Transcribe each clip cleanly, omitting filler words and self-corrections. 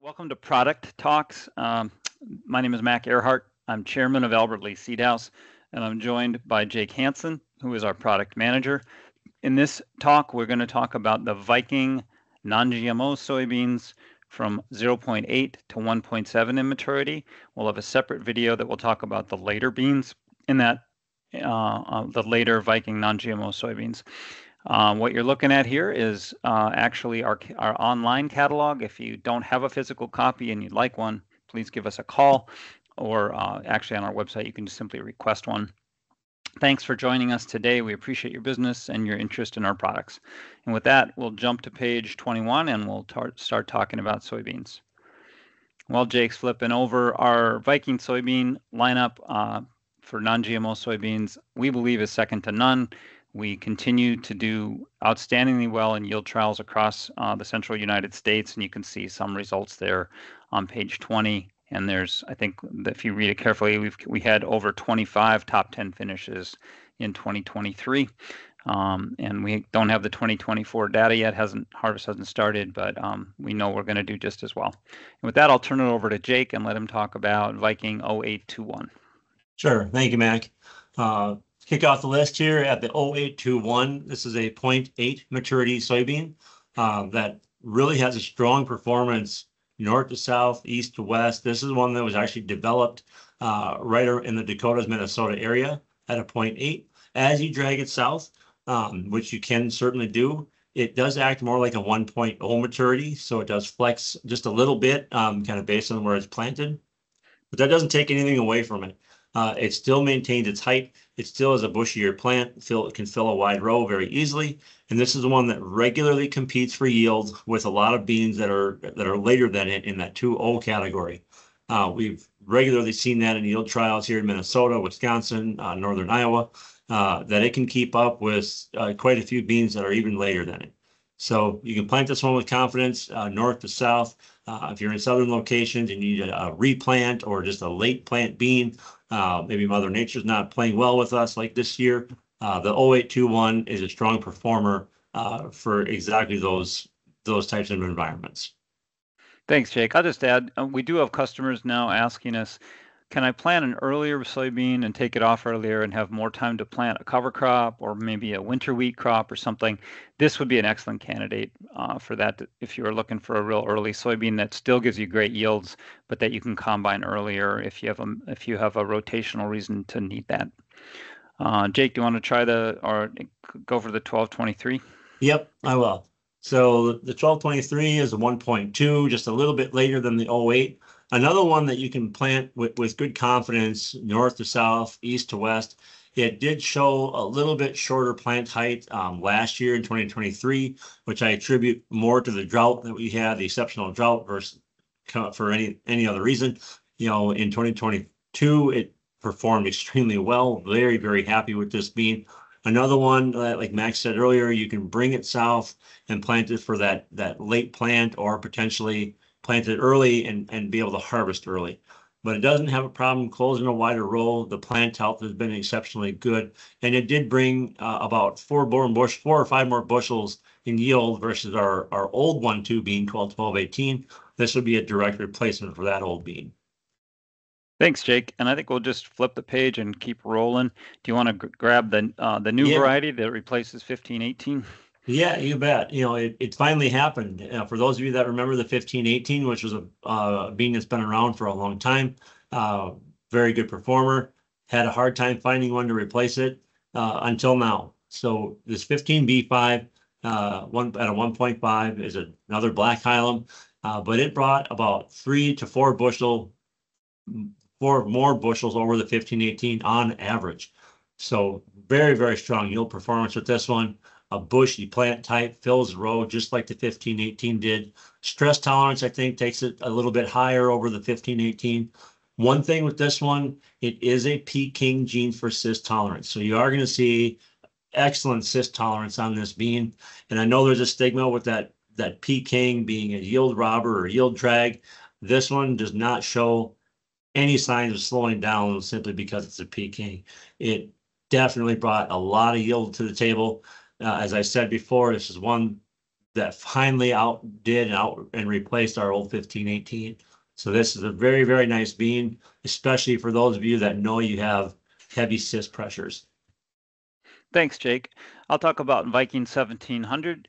Welcome to Product Talks. My name is Mac Ehrhardt. I'm chairman of Albert Lee Seed House, and I'm joined by Jake Hansen, who is our product manager. In this talk, we're going to talk about the Viking Non-GMO soybeans from 0.8 to 1.7 in maturity. We'll have a separate video that will talk about the later beans in that, the later Viking Non-GMO soybeans. What you're looking at here is actually our online catalog. If you don't have a physical copy and you'd like one, please give us a call, or actually on our website, you can just simply request one. Thanks for joining us today. We appreciate your business and your interest in our products. And with that, we'll jump to page 21 and we'll start talking about soybeans. While Jake's flipping over, our Viking soybean lineup for non-GMO soybeans, we believe is second to none. We continue to do outstandingly well in yield trials across the central United States, and you can see some results there on page 20. And there's, I think, if you read it carefully, we had over 25 top 10 finishes in 2023. And we don't have the 2024 data yet. Harvest hasn't started, but we know we're going to do just as well. And with that, I'll turn it over to Jake and let him talk about Viking 0821. Sure. Thank you, Mac. Kick off the list here at the 0821. This is a 0.8 maturity soybean that really has a strong performance north to south, east to west. This is one that was actually developed right in the Dakotas, Minnesota area at a 0.8. As you drag it south, which you can certainly do, it does act more like a 1.0 maturity. So it does flex just a little bit, kind of based on where it's planted. But that doesn't take anything away from it. It still maintains its height. It still is a bushier plant. It can fill a wide row very easily. And this is the one that regularly competes for yield with a lot of beans that are later than it in that 2.0 category. We've regularly seen that in yield trials here in Minnesota, Wisconsin, northern Iowa, that it can keep up with quite a few beans that are even later than it. So you can plant this one with confidence, north to south. If you're in southern locations and you need a replant or just a late plant bean, maybe Mother Nature's not playing well with us like this year, the 0821 is a strong performer for exactly those types of environments. Thanks, Jake. I'll just add, we do have customers now asking us, can I plant an earlier soybean and take it off earlier and have more time to plant a cover crop or maybe a winter wheat crop or something? This would be an excellent candidate for that if you are looking for a real early soybean that still gives you great yields, but that you can combine earlier if you have a rotational reason to need that. Jake, do you want to try or go for the 1223? Yep, I will. So the 1223 is a 1.2, just a little bit later than the 08. Another one that you can plant with good confidence, north to south, east to west. It did show a little bit shorter plant height last year in 2023, which I attribute more to the drought that we had, the exceptional drought versus for any other reason. You know, in 2022, it performed extremely well. Very, very happy with this bean. Another one, like Max said earlier, you can bring it south and plant it for that late plant or potentially plant it early and be able to harvest early. But it doesn't have a problem closing a wider row. The plant health has been exceptionally good. And it did bring about 4 or 5 more bushels in yield versus our old 1.2 bean, 1218. This would be a direct replacement for that old bean. Thanks, Jake. And I think we'll just flip the page and keep rolling. Do you want to grab the new variety that replaces 1518? Yeah, you bet. You know, it finally happened. For those of you that remember the 1518, which was a bean that's been around for a long time, very good performer, had a hard time finding one to replace it until now. So this 15B5 at a 1.5 is another black hilum, but it brought about 3 to 4 more bushels over the 1518 on average. So very, very strong yield performance with this one. A bushy plant type, fills the row just like the 1518 did. Stress tolerance, I think, takes it a little bit higher over the 1518. One thing with this one, it is a Peking gene for cyst tolerance. So you are going to see excellent cyst tolerance on this bean. And I know there's a stigma with that Peking being a yield robber or yield drag. This one does not show any signs of slowing down simply because it's a Peking. It definitely brought a lot of yield to the table. As I said before, this is one that finally outdid and replaced our old 1518. So this is a very, very nice bean, especially for those of you that know you have heavy cyst pressures. Thanks, Jake. I'll talk about Viking 1700,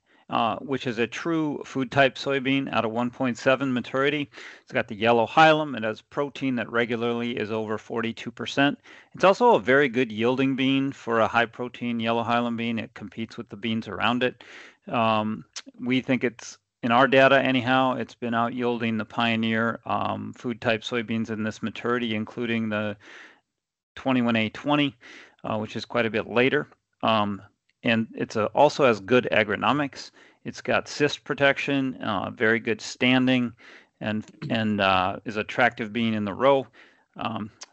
which is a true food type soybean out of 1.7 maturity. It's got the yellow hilum. It has protein that regularly is over 42%. It's also a very good yielding bean for a high protein yellow hilum bean. It competes with the beans around it. We think it's, in our data anyhow, it's been out yielding the Pioneer food type soybeans in this maturity, including the 21A20, which is quite a bit later. And it's also has good agronomics. It's got cyst protection, very good standing, and is attractive bean in the row.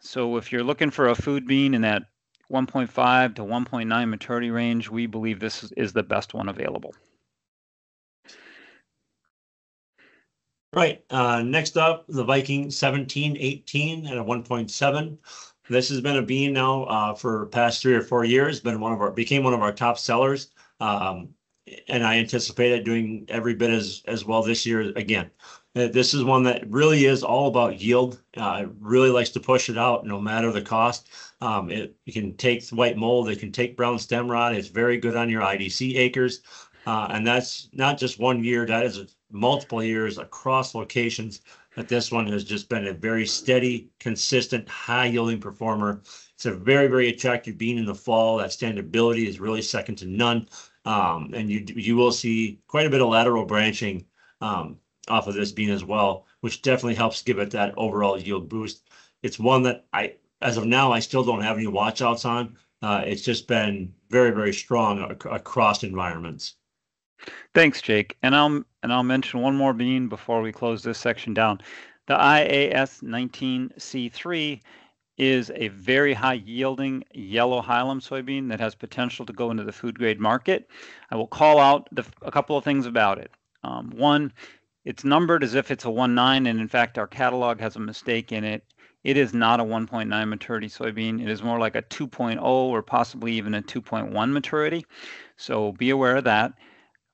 So if you're looking for a food bean in that 1.5 to 1.9 maturity range, we believe this is the best one available. Right. Next up, the Viking 1718 at a 1.7. This has been a bean now for past 3 or 4 years. Became one of our top sellers, and I anticipate it doing every bit as well this year again. This is one that really is all about yield. It really likes to push it out no matter the cost. It can take white mold. It can take brown stem rot. It's very good on your IDC acres. And that's not just 1 year, that is multiple years across locations, that this one has just been a very steady, consistent, high yielding performer. It's a very, very attractive bean in the fall. That standability is really second to none. And you will see quite a bit of lateral branching off of this bean as well, which definitely helps give it that overall yield boost. It's one that as of now, I still don't have any watch outs on. It's just been very, very strong across environments. Thanks, Jake. And I'll mention one more bean before we close this section down. The IAS 19C3 is a very high yielding yellow hilum soybean that has potential to go into the food grade market. I will call out a couple of things about it. One, it's numbered as if it's a 1.9, and in fact, our catalog has a mistake in it. It is not a 1.9 maturity soybean. It is more like a 2.0 or possibly even a 2.1 maturity. So be aware of that.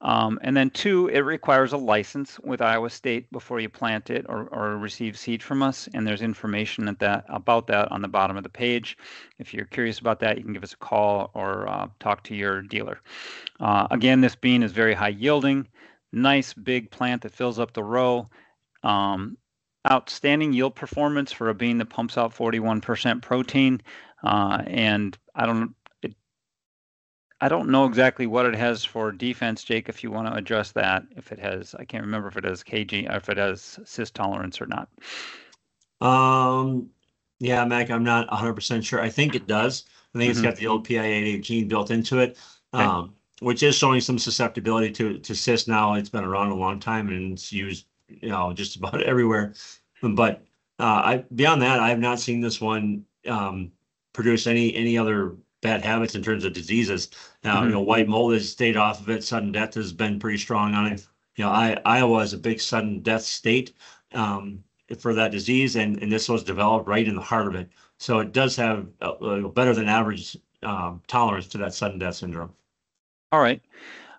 And then 2, it requires a license with Iowa State before you plant it or receive seed from us. And there's information about that on the bottom of the page. If you're curious about that, you can give us a call or talk to your dealer. Again, this bean is very high yielding, nice big plant that fills up the row. Outstanding yield performance for a bean that pumps out 41% protein. And I don't know exactly what it has for defense, Jake, if you want to address that. If it has, I can't remember if it has KG, or if it has cyst tolerance or not. Yeah, Mac, I'm not 100% sure. I think it does. I think it's got the old PI88 gene built into it, which is showing some susceptibility to cyst now. It's been around a long time and it's used, just about everywhere. But beyond that, I have not seen this one produce any other bad habits in terms of diseases. Now, white mold has stayed off of it. Sudden death has been pretty strong on it. Iowa is a big sudden death state for that disease, and this was developed right in the heart of it. So it does have a better than average tolerance to that sudden death syndrome. All right.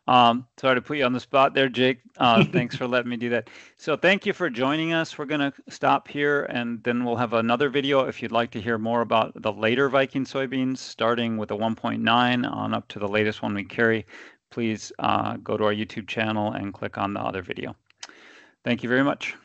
Sorry to put you on the spot there, Jake. Thanks for letting me do that. So thank you for joining us. We're going to stop here, and then we'll have another video if you'd like to hear more about the later Viking soybeans, starting with a 1.9 on up to the latest one we carry. Please go to our YouTube channel and click on the other video. Thank you very much.